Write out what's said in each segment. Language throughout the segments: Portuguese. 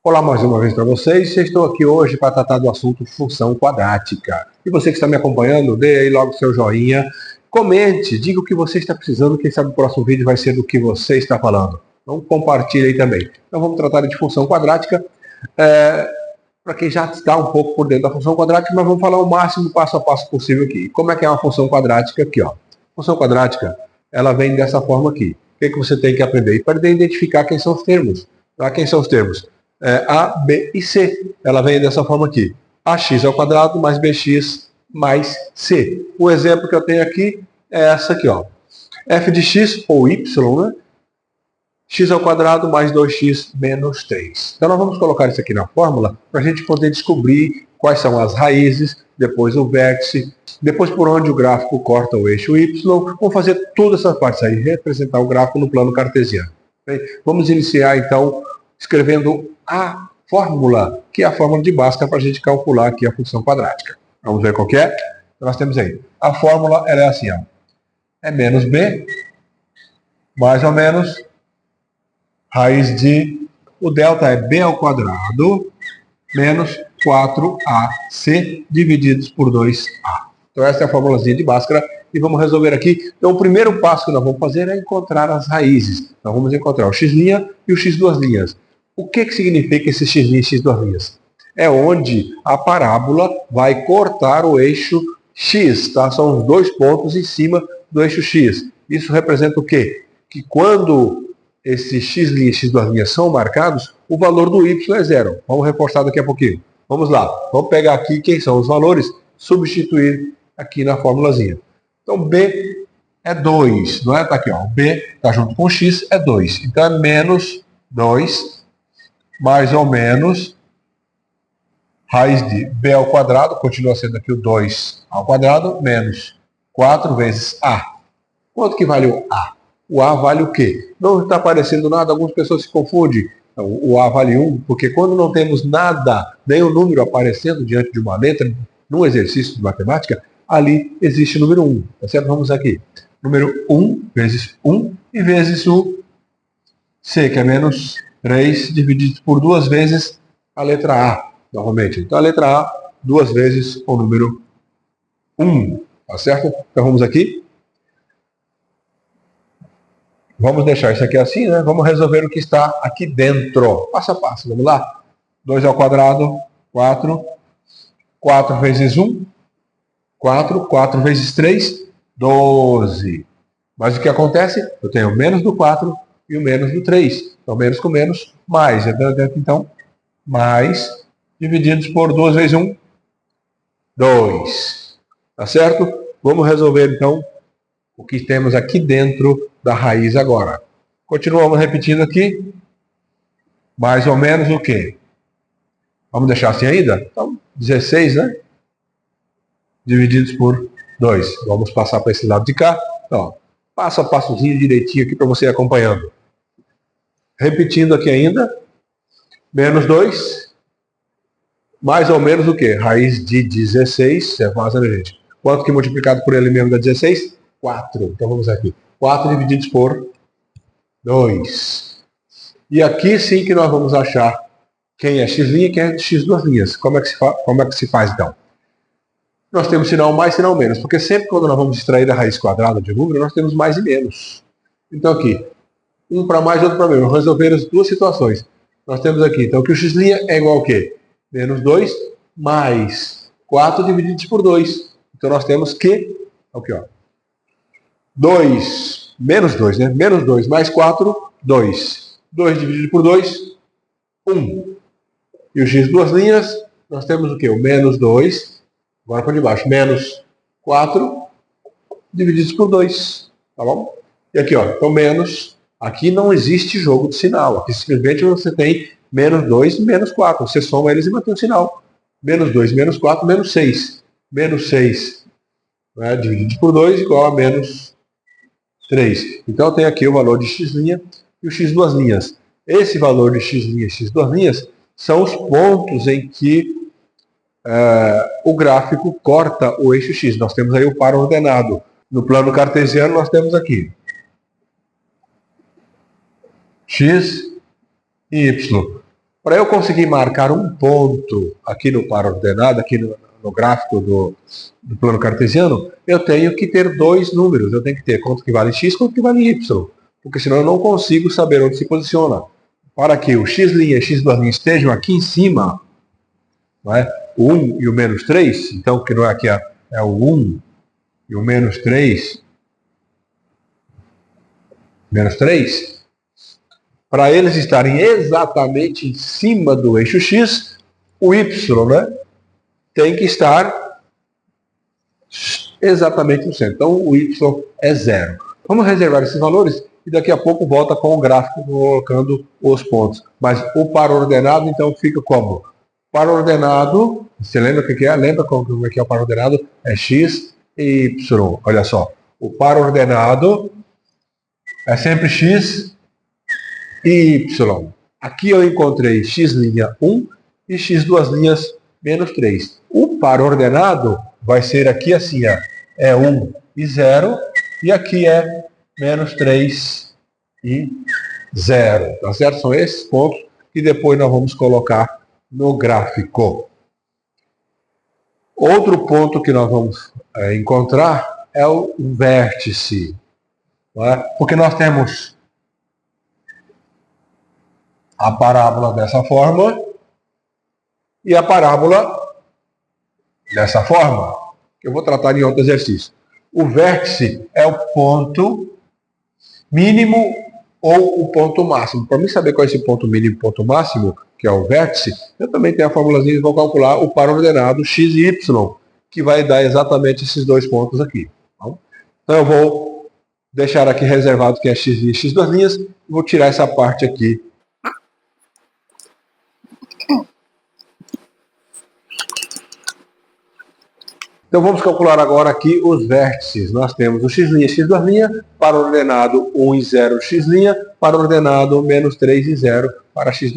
Olá mais uma vez para vocês. Estou aqui hoje para tratar do assunto função quadrática. E você que está me acompanhando, dê aí logo seu joinha, comente, diga o que você está precisando, quem sabe o próximo vídeo vai ser do que você está falando. Então compartilhe aí também. Então vamos tratar de função quadrática. Para quem já está um pouco por dentro da função quadrática, mas vamos falar o máximo passo a passo possível aqui. Como é que é uma função quadrática aqui, ó? Função quadrática, ela vem dessa forma aqui. O que você tem que aprender? E para identificar quem são os termos. Tá? Quem são os termos? A, B e C. Ela vem dessa forma aqui. AX ao quadrado mais BX mais C. O exemplo que eu tenho aqui é essa aqui, ó. F de x, ou y, né? X ao quadrado mais 2x menos 3. Então nós vamos colocar isso aqui na fórmula para a gente poder descobrir quais são as raízes, depois o vértice, depois por onde o gráfico corta o eixo y. Vamos fazer todas essas partes aí, representar o gráfico no plano cartesiano. Okay? Vamos iniciar então escrevendo a fórmula, que é a fórmula de Bhaskara para a gente calcular aqui a função quadrática. Vamos ver qual que é? Então nós temos aí. A fórmula ela é assim, ó. É menos b, mais ou menos, raiz de... O delta é b ao quadrado, menos 4ac divididos por 2a. Então essa é a formulazinha de Bhaskara. E vamos resolver aqui. Então o primeiro passo que nós vamos fazer é encontrar as raízes. Então vamos encontrar o x' e o x duas linhas. O que significa esse x' e x duas linhas? É onde a parábola vai cortar o eixo x, tá? São os dois pontos em cima do eixo x. Isso representa o quê? Que quando esse x' e x duas linhas são marcados, o valor do y é zero. Vamos reforçar daqui a pouquinho. Vamos lá. Vamos pegar aqui quem são os valores, substituir aqui na formulazinha. Então b é 2, não é? Tá aqui, ó. B está junto com x, é 2. Então é menos 2, mais ou menos, raiz de b ao quadrado, continua sendo aqui o 2 ao quadrado, menos 4 vezes a. Quanto que vale o a? O a vale o quê? Não está aparecendo nada, algumas pessoas se confundem. Então, o a vale 1, porque quando não temos nada, nem o número aparecendo diante de uma letra, num exercício de matemática, ali existe o número 1. Tá certo? Vamos aqui. Número 1 vezes 1 e vezes o c, que é menos 3, dividido por 2 vezes a letra A, novamente. Então a letra A, 2 vezes o número 1. Tá certo? Então vamos aqui. Vamos deixar isso aqui assim, né? Vamos resolver o que está aqui dentro. Passo a passo. Vamos lá? 2 ao quadrado, 4. 4 vezes 1, 4. 4 vezes 3, 12. Mas o que acontece? Eu tenho o menos do 4 e o menos do 3. Então, menos com menos, mais. Então, mais, divididos por 2 vezes 1, 2. Tá certo? Vamos resolver, então, o que temos aqui dentro da raiz agora. Continuamos repetindo aqui. Mais ou menos o quê? Vamos deixar assim ainda? Então, 16, né? Divididos por 2. Vamos passar para esse lado de cá. Então, passo a passozinho direitinho aqui para você ir acompanhando. Repetindo aqui ainda. Menos 2. Mais ou menos o quê? Raiz de 16. É fácil, né, gente? Quanto que multiplicado por ele mesmo dá 16? 4. Então vamos aqui. 4 divididos por 2. E aqui sim que nós vamos achar quem é x' e quem é x duas linhas. Como é que se faz então? Nós temos sinal mais, sinal menos. Porque sempre quando nós vamos extrair a raiz quadrada de um número, nós temos mais e menos. Então aqui, um para mais, outro para menos. Vamos resolver as duas situações. Nós temos aqui, então, que o x' é igual ao quê? Menos 2 mais 4 divididos por 2. Então nós temos que, aqui, ó, 2, menos 2, né? Menos 2 mais 4, 2. 2 dividido por 2, 1. E o x duas linhas, nós temos o quê? O menos 2, agora para de baixo, menos 4 divididos por 2. Tá bom? E aqui, ó, então menos, aqui não existe jogo de sinal. Aqui simplesmente você tem menos 2 e menos 4. Você soma eles e mantém o sinal. Menos 2, menos 4, menos 6. Menos 6, né, dividido por 2 igual a menos 3. Então eu tenho aqui o valor de x' e o x duas linhas. Esse valor de x' e x duas linhas são os pontos em que o gráfico corta o eixo x. Nós temos aí o par ordenado. No plano cartesiano nós temos aqui x y. Para eu conseguir marcar um ponto aqui no par ordenado, aqui no gráfico do plano cartesiano, eu tenho que ter dois números. Eu tenho que ter quanto que vale x, quanto que vale y. Porque senão eu não consigo saber onde se posiciona. Para que o x' e x' estejam aqui em cima, não é? O 1 e o menos 3, então que não é aqui, é o 1 e o menos 3, para eles estarem exatamente em cima do eixo x, o y, né, tem que estar exatamente no centro. Então o y é 0. Vamos reservar esses valores e daqui a pouco volta com o gráfico colocando os pontos. Mas o par ordenado então fica como? Par ordenado, você lembra o que é? Lembra como é que é o par ordenado? É x e y. Olha só, o par ordenado é sempre x e y. Aqui eu encontrei x' 1 e x' menos 3. O par ordenado vai ser aqui assim, ó, é 1 e 0, e aqui é menos 3 e 0. Tá certo? São esses pontos que depois nós vamos colocar no gráfico. Outro ponto que nós vamos encontrar é o vértice. Não é? Porque nós temos a parábola dessa forma e a parábola dessa forma. Eu vou tratar em outro exercício. O vértice é o ponto mínimo ou o ponto máximo. Para mim saber qual é esse ponto mínimo e ponto máximo, que é o vértice, eu também tenho a formulazinha e vou calcular o par ordenado x e y, que vai dar exatamente esses dois pontos aqui. Então eu vou deixar aqui reservado que é x e x duas linhas, e vou tirar essa parte aqui. Então vamos calcular agora aqui os vértices. Nós temos o x' e x', para ordenado 1 e 0 x', para ordenado menos 3 e 0 para x'.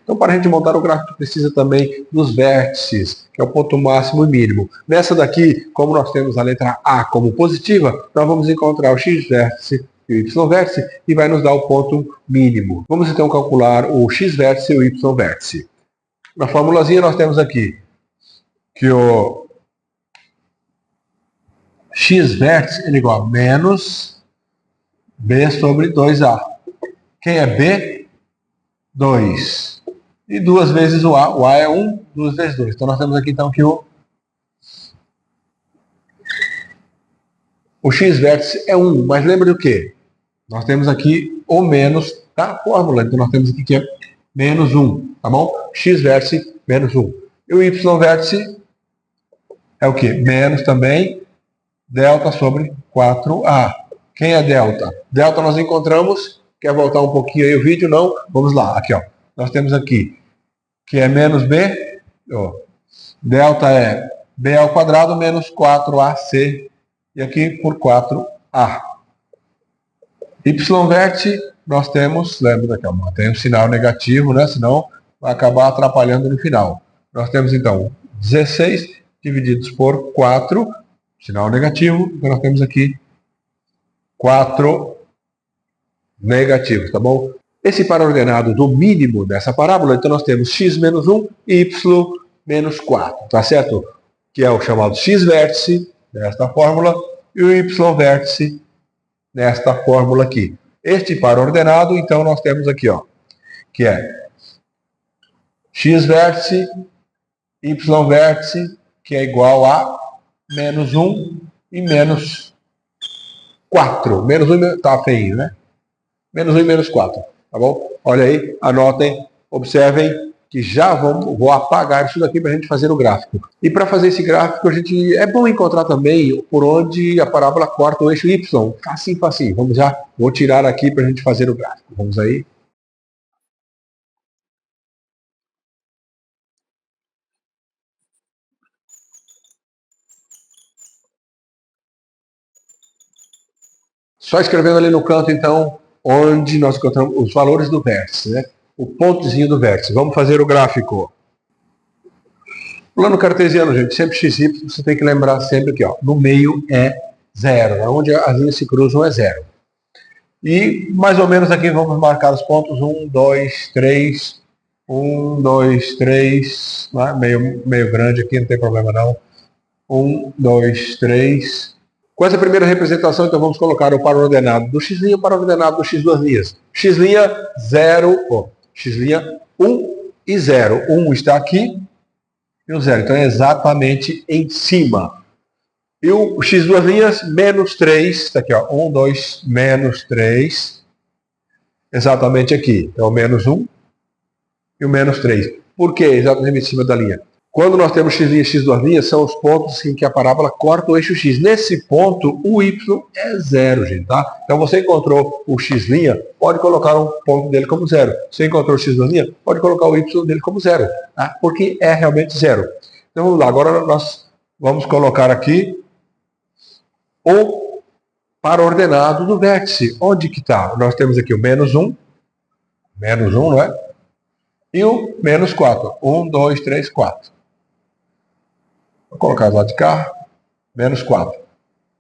Então para a gente montar o gráfico precisa também dos vértices, que é o ponto máximo e mínimo. Nessa daqui, como nós temos a letra A como positiva, nós vamos encontrar o x-vértice e o y-vértice e vai nos dar o ponto mínimo. Vamos então calcular o x-vértice e o y-vértice. Na formulazinha nós temos aqui que o x-vértice é igual a menos b sobre 2a. Quem é b? 2. E 2 vezes o a. O a é 1, 2 vezes 2. Então nós temos aqui então que o x-vértice é 1. Mas lembra do quê? Nós temos aqui o menos da fórmula. Então nós temos aqui que é menos 1. Tá bom? X-vértice menos 1. E o y-vértice é o quê? Menos também delta sobre 4a. Quem é delta? Delta nós encontramos. Quer voltar um pouquinho aí o vídeo? Não? Vamos lá. Aqui, ó. Nós temos aqui que é menos b. Ó. Delta é b ao quadrado menos 4ac. E aqui por 4a. Y-vértice nós temos, lembra daqui, ó, tem um sinal negativo, né? Senão vai acabar atrapalhando no final. Nós temos então 16 divididos por 4. Sinal negativo, então nós temos aqui 4 negativos, tá bom? Esse par ordenado do mínimo dessa parábola, então nós temos x menos 1 e y menos 4, tá certo? Que é o chamado x-vértice nesta fórmula e o y-vértice nesta fórmula aqui. Este par ordenado, então nós temos aqui, ó, que é x-vértice, y-vértice, que é igual a menos 1 e menos 4. Menos 1 tá feio, né? Menos 1 e menos 4. Tá bom? Olha aí, anotem, observem que já vou apagar isso daqui para a gente fazer o gráfico. E para fazer esse gráfico, é bom encontrar também por onde a parábola corta o eixo Y. Facinho, facinho. Vou tirar aqui para a gente fazer o gráfico. Vamos aí. Só escrevendo ali no canto, então, onde nós encontramos os valores do vértice, né? O pontozinho do vértice. Vamos fazer o gráfico. Plano cartesiano, gente, sempre x, y, você tem que lembrar sempre que, ó, no meio é 0. Onde as linhas se cruzam é 0. E mais ou menos aqui vamos marcar os pontos 1, 2, 3, 1, 2, 3, né? meio grande aqui, não tem problema não. 1, 2, 3. Com essa primeira representação, então vamos colocar o par ordenado do x' para o ordenado do x duas linhas. X', 0, x', 1 e 0. 1 está aqui e o 0. Então é exatamente em cima. E o x duas linhas, menos 3, está aqui, ó, 1, 2, menos 3, exatamente aqui. Então, o menos 1 e o menos 3. Por que exatamente em cima da linha? Quando nós temos x' e x duas linhas, são os pontos em que a parábola corta o eixo x. Nesse ponto, o y é 0, gente, tá? Então, você encontrou o x', pode colocar um ponto dele como 0. Você encontrou o x duas linhas, pode colocar o y dele como 0, tá? Porque é realmente 0. Então, vamos lá. Agora, nós vamos colocar aqui o par ordenado do vértice. Onde que está? Nós temos aqui o menos 1, não é? E o menos 4. 1, 2, 3, 4. Vou colocar do lado de cá, menos 4.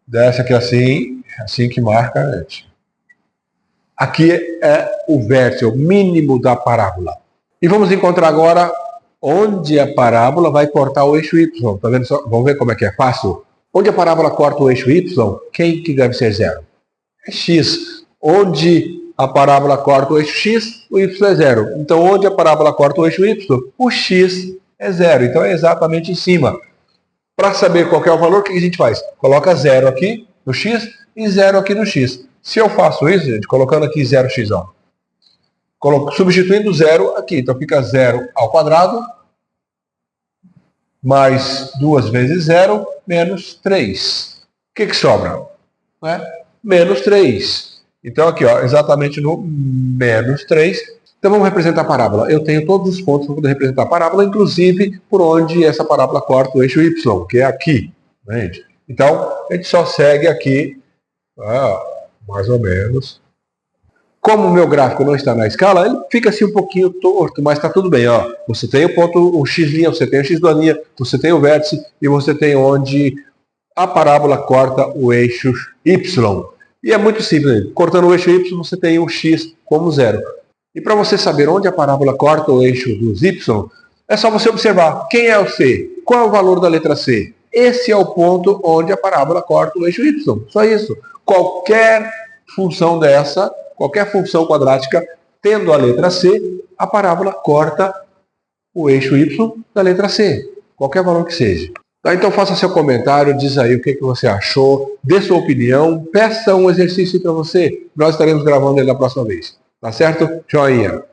Desce aqui assim que marca a gente. Aqui é o vértice, o mínimo da parábola. E vamos encontrar agora onde a parábola vai cortar o eixo y. Tá vendo só? Vamos ver como é que é fácil? Onde a parábola corta o eixo y, quem que deve ser 0? É x. Onde a parábola corta o eixo x, o y é 0. Então, onde a parábola corta o eixo y, o x é 0. Então, é exatamente em cima. Para saber qual é o valor, o que a gente faz? Coloca 0 aqui no x e 0 aqui no x. Se eu faço isso, gente, colocando aqui 0x, ó, substituindo 0 aqui. Então, fica 0 ao quadrado, mais 2 vezes 0, menos 3. O que sobra? Menos 3. Então, aqui, ó, exatamente no menos 3. Então, vamos representar a parábola. Eu tenho todos os pontos para poder representar a parábola, inclusive por onde essa parábola corta o eixo y, que é aqui. Né, gente? Então, a gente só segue aqui, mais ou menos. Como o meu gráfico não está na escala, ele fica assim um pouquinho torto, mas está tudo bem. Ó. Você tem o ponto, o x', você tem o x duas linhas, você tem o vértice e você tem onde a parábola corta o eixo y. E é muito simples. Cortando o eixo y, você tem o x como 0. E para você saber onde a parábola corta o eixo dos y, é só você observar quem é o c, qual é o valor da letra c. Esse é o ponto onde a parábola corta o eixo y. Só isso. Qualquer função dessa, qualquer função quadrática, tendo a letra c, a parábola corta o eixo y da letra c. Qualquer valor que seja. Tá, então faça seu comentário, diz aí o que você achou, dê sua opinião, peça um exercício para você. Nós estaremos gravando ele na próxima vez. Tá certo? Joinha.